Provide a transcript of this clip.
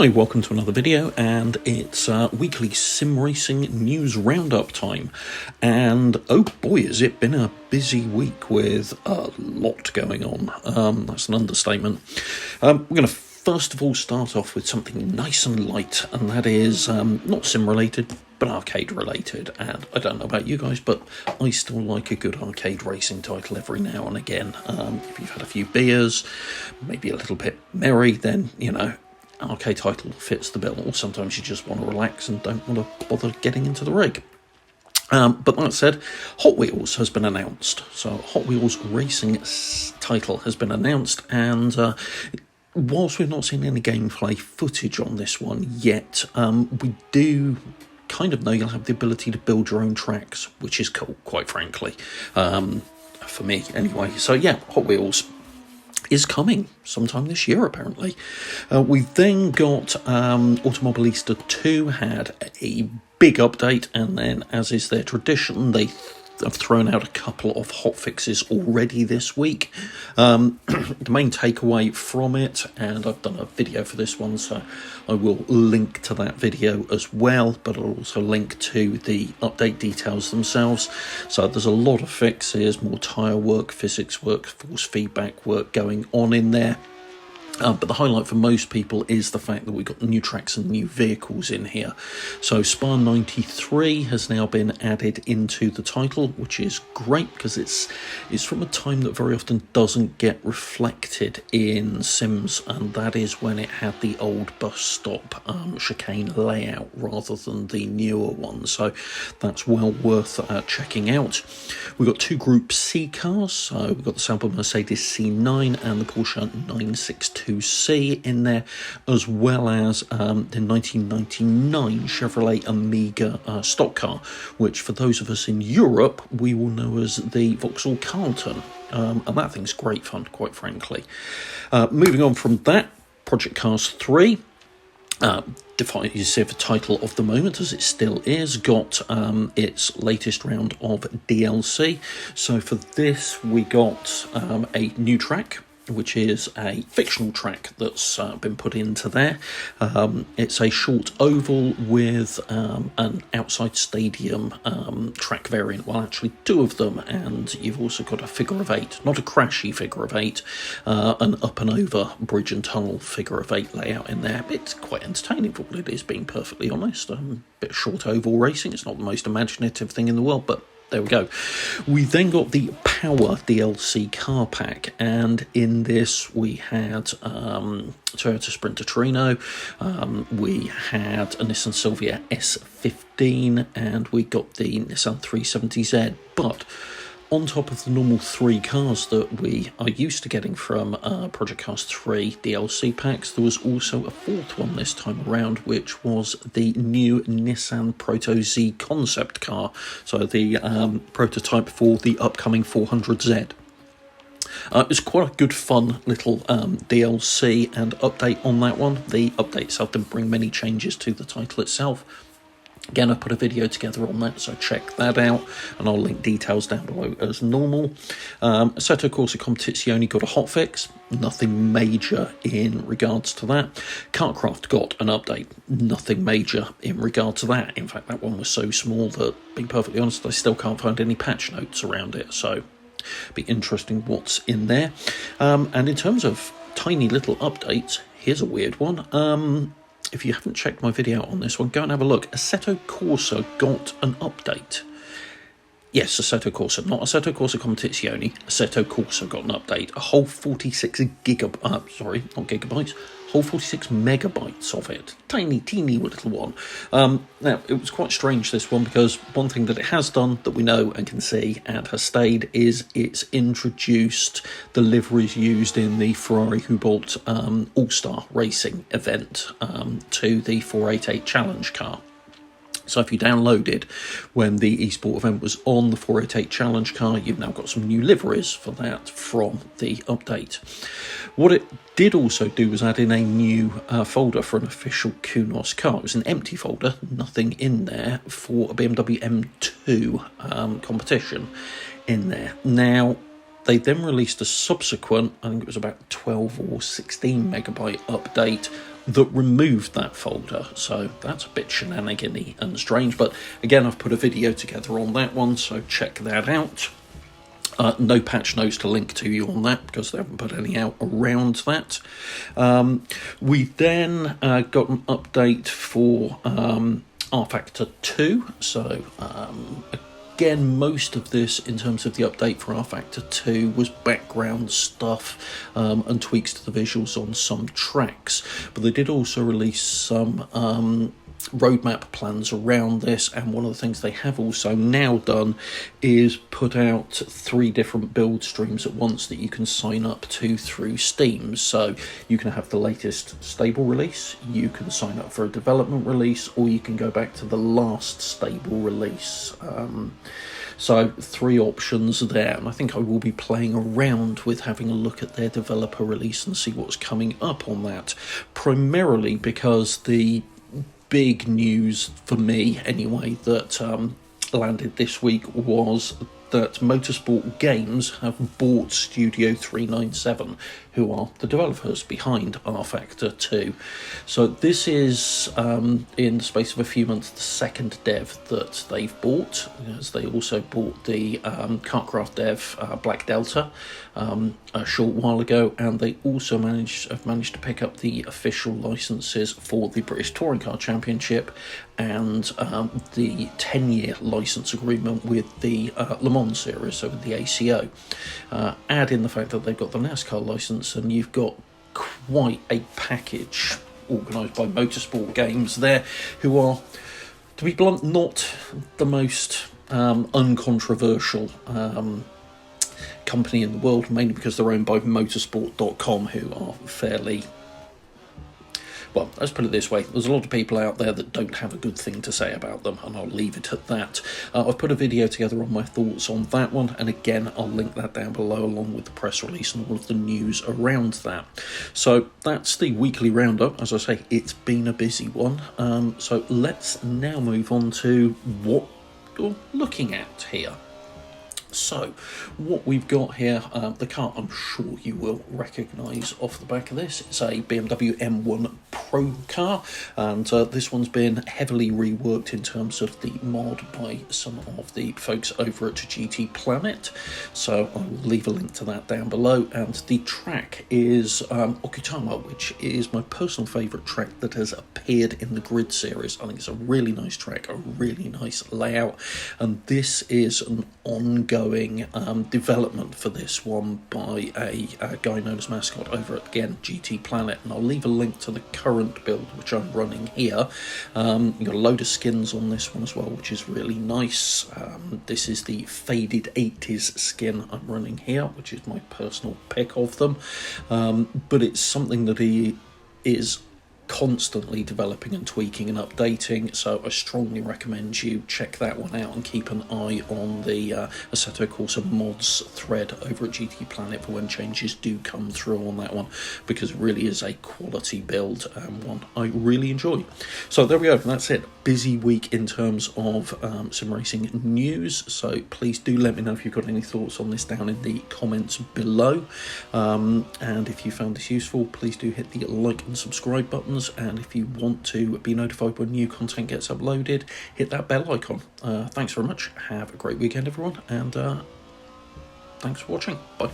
Hi, welcome to another video, and it's weekly sim racing news roundup time. And oh boy, has it been a busy week with a lot going on. That's an understatement. We're going to first of all start off with something nice and light, and that is not sim related but arcade related. And I don't know about you guys, but I still like a good arcade racing title every now and again. If you've had a few beers, maybe a little bit merry, then arcade title fits the bill. Or sometimes you just want to relax and don't want to bother getting into the rig. But that said, Hot Wheels has been announced. So Hot Wheels Racing title has been announced, and whilst we've not seen any gameplay footage on this one yet, we do kind of know you'll have the ability to build your own tracks, which is cool, quite frankly, for me anyway. So yeah, Hot Wheels is coming sometime this year, apparently. We've then got Automobilista 2 had a big update, and then, as is their tradition, they have thrown out a couple of hotfixes already this week. The main takeaway from it, and I've done a video for this one, so I will link to that video as well, but I'll also link to the update details themselves. So there's a lot of fixes, more tyre work, physics work, force feedback work going on in there. But the highlight for most people is the fact that we've got new tracks and new vehicles in here. So Spa 93 has now been added into the title, which is great because it's from a time that very often doesn't get reflected in Sims, and that is when it had the old bus stop chicane layout rather than the newer one. So that's well worth checking out. We've got two Group C cars. So we've got the sample Mercedes C9 and the Porsche 962C in there, as well as the 1999 Chevrolet Amiga stock car, which for those of us in Europe we will know as the Vauxhall Carlton, and that thing's great fun, quite frankly. Moving on from that, Project Cars 3, you see the title of the moment, as it still is, got its latest round of DLC. So for this we got a new track, which is a fictional track that's been put into there. It's a short oval with an outside stadium track variant, well actually two of them, and you've also got a figure of eight, not a crashy figure of eight, an up and over bridge and tunnel figure of eight layout in there. It's quite entertaining for what it is, being perfectly honest. Bit of short oval racing, it's not the most imaginative thing in the world, but there we go. We then got the Power DLC car pack, and in this we had Toyota Sprinter Torino, we had a Nissan Silvia S15, and we got the Nissan 370Z. But on top of the normal three cars that we are used to getting from Project Cars 3 DLC packs, there was also a fourth one this time around, which was the new Nissan Proto Z concept car, so the prototype for the upcoming 400Z. It's quite a good fun little DLC and update on that one. The update itself didn't bring many changes to the title itself. Again, I put a video together on that, so check that out, and I'll link details down below as normal. Assetto Corsa Competizione got a hotfix, nothing major in regards to that. KartKraft got an update, nothing major in regard to that. In fact, that one was so small that, being perfectly honest, I still can't find any patch notes around it, so be interesting what's in there. And in terms of tiny little updates, here's a weird one. If you haven't checked my video on this one, go and have a look. Assetto Corsa got an update. Yes, Assetto Corsa, not Assetto Corsa Competizione. Assetto Corsa got an update. A whole 46 whole 46 megabytes of it. Tiny, teeny little one. Now, it was quite strange, this one, because one thing that it has done that we know and can see and has stayed is it's introduced the liveries used in the Ferrari Huboldt All-Star Racing event to the 488 Challenge car. So if you downloaded when the eSport event was on the 488 Challenge car, you've now got some new liveries for that from the update. What it did also do was add in a new folder for an official Kunos car. It was an empty folder, nothing in there, for a BMW M2 competition in there. Now, they then released a subsequent, I think it was about 12 or 16 megabyte update that removed that folder, so that's a bit shenanigan-y and strange, but again, I've put a video together on that one, so check that out. No patch notes to link to you on that because they haven't put any out around that. We then got an update for RFactor 2, so again, most of this in terms of the update for RFactor 2 was background stuff and tweaks to the visuals on some tracks, but they did also release some roadmap plans around this, and one of the things they have also now done is put out 3 different build streams at once that you can sign up to through Steam. So you can have the latest stable release, you can sign up for a development release, or you can go back to the last stable release. So 3 options there, and I think I will be playing around with having a look at their developer release and see what's coming up on that, primarily because the big news for me anyway that landed this week was that Motorsport Games have bought Studio 397, who are the developers behind RFactor 2. So this is, in the space of a few months, the second dev that they've bought, as they also bought the KartKraft dev Black Delta a short while ago, and they also have managed to pick up the official licenses for the British Touring Car Championship and the 10-year license agreement with the Le Mans series, so with the ACO. Add in the fact that they've got the NASCAR license, and you've got quite a package organised by Motorsport Games there, who are, to be blunt, not the most uncontroversial company in the world, mainly because they're owned by motorsport.com, who are fairly... Well, let's put it this way, there's a lot of people out there that don't have a good thing to say about them, and I'll leave it at that. I've put a video together on my thoughts on that one, and again, I'll link that down below along with the press release and all of the news around that. So that's the weekly roundup. As I say, it's been a busy one. So let's now move on to what you're looking at here. So, what we've got here, the car I'm sure you will recognise off the back of this. It's a BMW M1 Pro car, and this one's been heavily reworked in terms of the mod by some of the folks over at GT Planet. So I'll leave a link to that down below, and the track is Okutama, which is my personal favourite track that has appeared in the Grid series. I think it's a really nice track, a really nice layout, and this is an ongoing development for this one by a guy known as Mascot over at, again, GT Planet, and I'll leave a link to the current build which I'm running here. You've got a load of skins on this one as well, which is really nice. This is the faded 80s skin I'm running here, which is my personal pick of them, but it's something that he is constantly developing and tweaking and updating, so I strongly recommend you check that one out and keep an eye on the Assetto Corsa mods thread over at GT Planet for when changes do come through on that one, because it really is a quality build and one I really enjoy. So there we go, that's it. Busy week in terms of sim racing news, so please do let me know if you've got any thoughts on this down in the comments below, and if you found this useful, please do hit the like and subscribe buttons, and if you want to be notified when new content gets uploaded, hit that bell icon. Thanks very much, have a great weekend everyone, and thanks for watching, bye.